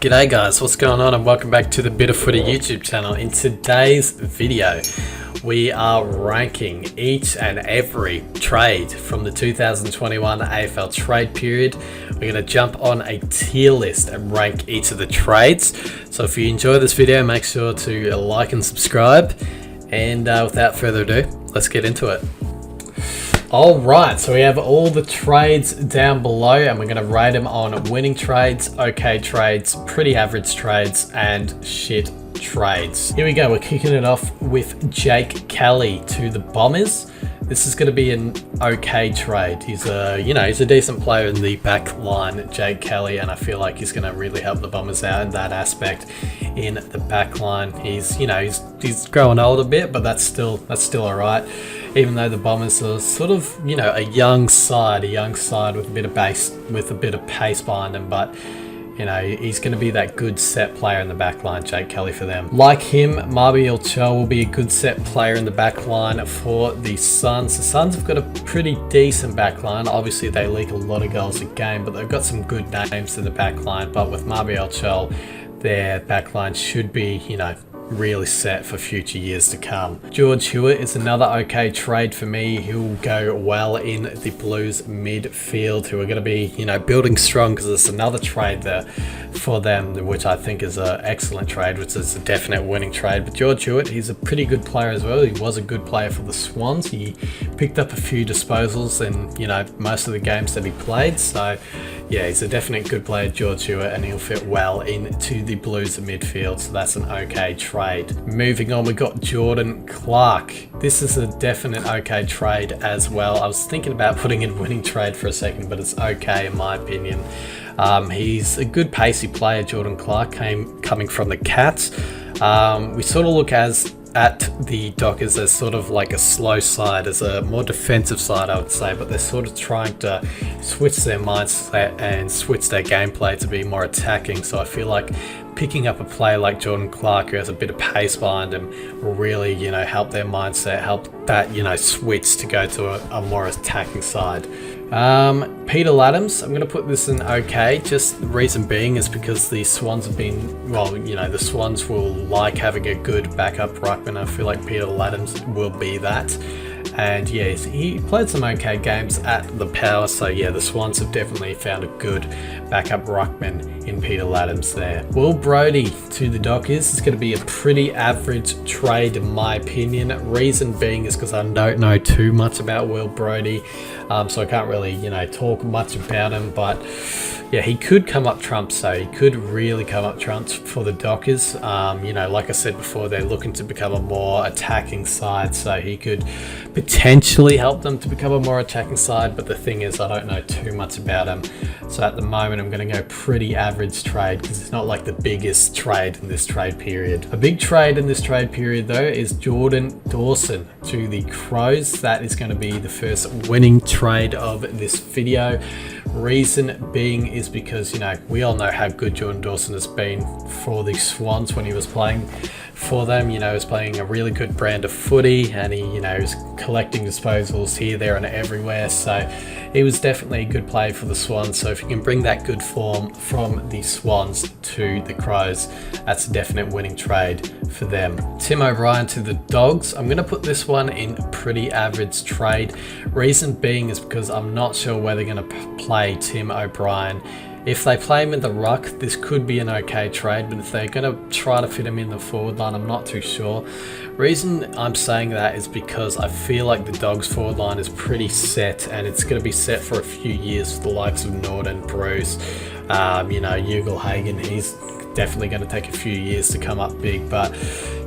G'day guys, what's going on and welcome back to the Bit of Footy YouTube channel. In today's video, we are ranking each and every trade from the 2021 AFL trade period. We're going to jump on a tier list and rank each of the trades. So if you enjoy this video, make sure to like and subscribe. And without further ado, let's get into it. Alright, so we have all the trades down below and we're going to rate them on winning trades, okay trades, pretty average trades, and shit trades. Here we go, we're kicking it off with Jake Kelly to the Bombers. This is going to be an okay trade. He's a decent player in the back line, Jake Kelly, and I feel like he's going to really help the Bombers out in that aspect in the back line. He's growing old a bit, but that's still alright. Even though the Bombers are sort of, a young side with a bit of pace behind him, but he's going to be that good set player in the back line, Jake Kelly, for them. Like him, Afl Trades will be a good set player in the back line for the Suns. The Suns have got a pretty decent back line. Obviously, they leak a lot of goals a game, but they've got some good names in the back line. But with Afl Trades, their back line should be, really set for future years to come. George Hewitt is another okay trade for me. He'll go well in the Blues midfield, who are going to be, building strong, because there's another trade there for them, which I think is an excellent trade, which is a definite winning trade. But George Hewitt, he's a pretty good player as well. He was a good player for the Swans. He picked up a few disposals in, most of the games that he played. So yeah, he's a definite good player, George Hewitt, and he'll fit well into the Blues midfield. So that's an okay trade. Moving on, we got Jordan Clark. This is a definite okay trade as well. I was thinking about putting in winning trade for a second, but it's okay in my opinion. He's a good pacey player, Jordan Clark, coming from the Cats. We sort of look at the Dockers as sort of like a slow side, as a more defensive side, I would say, but they're sort of trying to switch their mindset and switch their gameplay to be more attacking. So I feel like picking up a player like Jordan Clark, who has a bit of pace behind him, will really, help their mindset, help that, switch to go to a more attacking side. Peter Adams, I'm going to put this in okay. Just the reason being is because the Swans have been, the Swans will like having a good backup ruckman. I feel like Peter Adams will be that. And yeah, he played some okay games at the Power, so yeah, the Swans have definitely found a good backup ruckman in Peter Adams there. Will Brodie to the Dockers is going to be a pretty average trade in my opinion. Reason being is because I don't know too much about Will Brodie, so I can't really, talk much about him, but yeah, he could come up trumps, so he could really come up trumps for the Dockers. Like I said before, they're looking to become a more attacking side, so he could potentially help them to become a more attacking side, but the thing is, I don't know too much about him. So at the moment, I'm going to go pretty average trade, because it's not like the biggest trade in this trade period. A big trade in this trade period, though, is Jordan Dawson to the Crows. That is going to be the first winning trade of this video. Reason being is because, we all know how good Jordan Dawson has been for the Swans when he was playing for them. He was playing a really good brand of footy, and he, was collecting disposals here, there, and everywhere. So he was definitely a good player for the Swans. So if you can bring that good form from the Swans to the Crows, that's a definite winning trade for them. Tim O'Brien to the Dogs. I'm going to put this one in pretty average trade. Reason being is because I'm not sure where they're going to play Tim O'Brien. If they play him in the ruck, this could be an okay trade, but if they're going to try to fit him in the forward line, I'm not too sure. Reason I'm saying that is because I feel like the Dogs forward line is pretty set, and it's going to be set for a few years with the likes of Norton, Bruce, Ugle-Hagan. He's definitely going to take a few years to come up big, but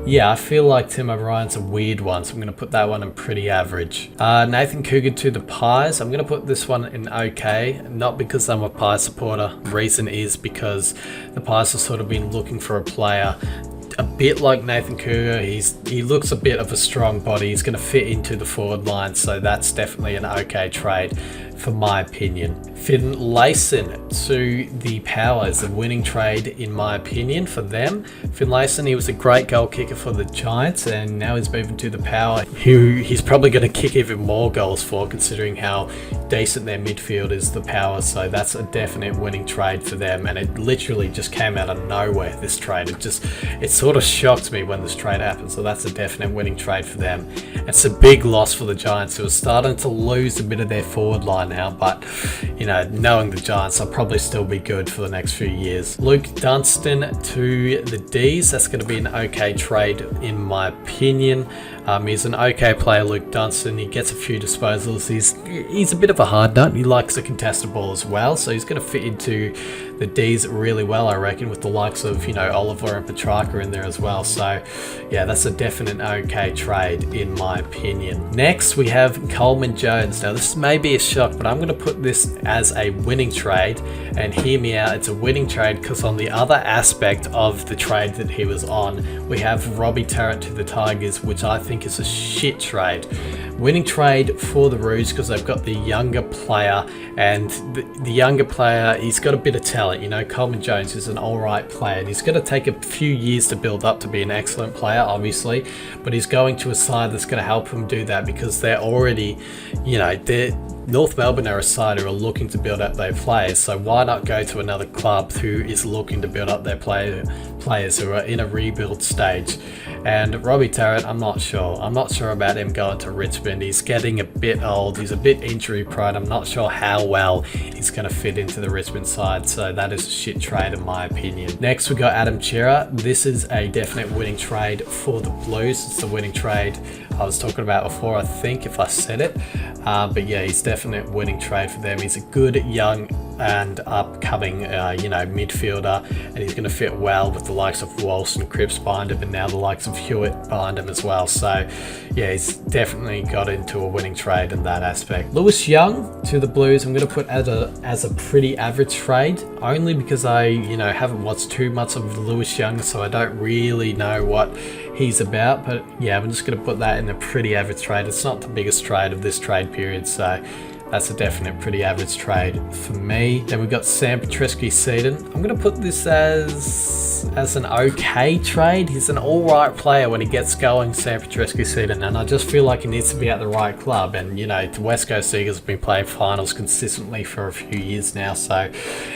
yeah, I feel like Tim O'Brien's a weird one, so I'm going to put that one in pretty average. Nathan Cougar to the Pies. I'm going to put this one in okay, not because I'm a Pies supporter. Reason is because the Pies have sort of been looking for a player a bit like Nathan Cougar. He looks a bit of a strong body. He's going to fit into the forward line, so that's definitely an okay trade. for my opinion. Finlayson to the Power is a winning trade in my opinion for them. Finlayson, he was a great goal kicker for the Giants, and now he's moving to the Power, who he's probably going to kick even more goals for, considering how decent their midfield is, the Power. So that's a definite winning trade for them, and it literally just came out of nowhere, this trade. It sort of shocked me when this trade happened, so that's a definite winning trade for them. It's a big loss for the Giants, who are starting to lose a bit of their forward line now, but you know, knowing the Giants, I'll probably still be good for the next few years. Luke Dunstan to the D's, that's going to be an okay trade in my opinion. He's an okay player, Luke Dunstan. He gets a few disposals. He's a bit of a hard nut. He likes to contest the ball as well, so he's going to fit into the D's really well, I reckon, with the likes of, you know, Oliver and Petrarca in there as well. So yeah, that's a definite okay trade in my opinion. Next we have Coleman Jones. Now this may be a shock, but I'm going to put this as a winning trade, and hear me out, it's a winning trade because on the other aspect of the trade that he was on, we have Robbie Tarrant to the Tigers, which I think is a shit trade. Winning trade for the Roos because they've got the younger player, and the younger player, he's got a bit of talent. You know, Coleman Jones is an alright player, and he's going to take a few years to build up to be an excellent player, obviously, but he's going to a side that's going to help him do that because they're already, you know, North Melbourne are a side who are looking to build up their players, so why not go to another club who is looking to build up their players who are in a rebuild stage? And Robbie Tarrant, I'm not sure about him going to Richmond. He's getting a bit old, he's a bit injury prone. I'm not sure how well he's going to fit into the Richmond side, so that is a shit trade in my opinion. Next we got Adam Chera. This is a definite winning trade for the Blues. It's the winning trade I was talking about before, I think, if I said it, but yeah, he's definite winning trade for them. He's a good young and upcoming you know, midfielder, and he's going to fit well with the likes of Walsh and Cripps behind him, and now the likes of Hewitt behind him as well. So yeah, he's definitely got into a winning trade in that aspect. Lewis Young to the Blues, I'm going to put as a pretty average trade, only because I, you know, haven't watched too much of Lewis Young, so I don't really know what he's about. But yeah, I'm just going to put that in a pretty average trade. It's not the biggest trade of this trade period, so that's a definite pretty average trade for me. Then we've got Sam Petrescu-Seaton. I'm going to put this as an okay trade. He's an alright player when he gets going, Sam Petrescu-Seaton, and I just feel like he needs to be at the right club. And you know, the West Coast Eagles have been playing finals consistently for a few years now, so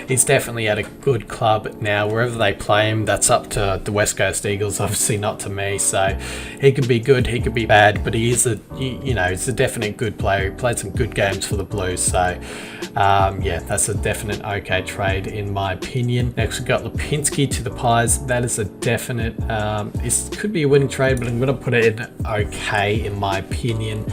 he's definitely at a good club now. Wherever they play him, that's up to the West Coast Eagles, obviously not to me. So he could be good, he could be bad, but he is he's a definite good player. He played some good games for the Blues, so yeah, that's a definite okay trade in my opinion. Next we've got Lipinski to the Pies. That is a definite, it could be a winning trade, but I'm going to put it in okay in my opinion.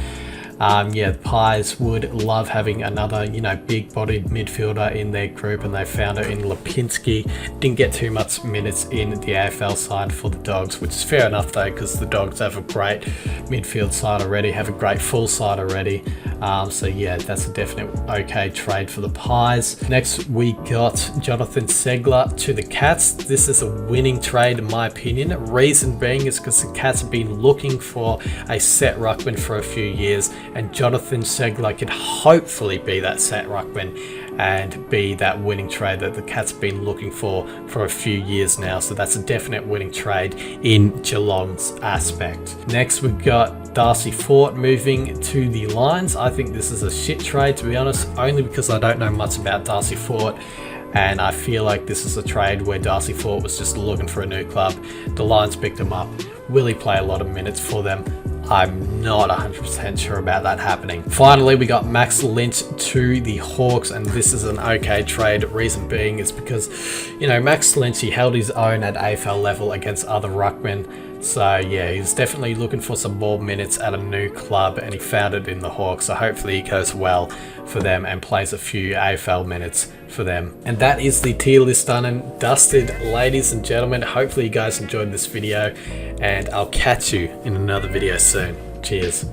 Yeah, the Pies would love having another, you know, big-bodied midfielder in their group, and they found it in Lipinski. Didn't get too much minutes in the AFL side for the Dogs, which is fair enough though, because the Dogs have a great midfield side already, have a great full side already. So yeah, that's a definite okay trade for the Pies. Next we got Jonathan Segler to the Cats. This is a winning trade in my opinion. Reason being is because the Cats have been looking for a set ruckman for a few years, and Jonathan Segler could hopefully be that set ruckman and be that winning trade that the Cats have been looking for a few years now. So that's a definite winning trade in Geelong's aspect. Next we've got Darcy Fort moving to the Lions. I think this is a shit trade, to be honest, only because I don't know much about Darcy Fort, and I feel like this is a trade where Darcy Fort was just looking for a new club. The Lions picked him up. Will he play a lot of minutes for them? I'm not 100% sure about that happening. Finally, we got Max Lynch to the Hawks, and this is an okay trade. Reason being is because, you know, Max Lynch, he held his own at AFL level against other ruckmen. So yeah, he's definitely looking for some more minutes at a new club, and he found it in the Hawks. So hopefully he goes well for them and plays a few AFL minutes for them. And that is the tier list done and dusted, ladies and gentlemen. Hopefully you guys enjoyed this video, and I'll catch you in another video soon. Cheers.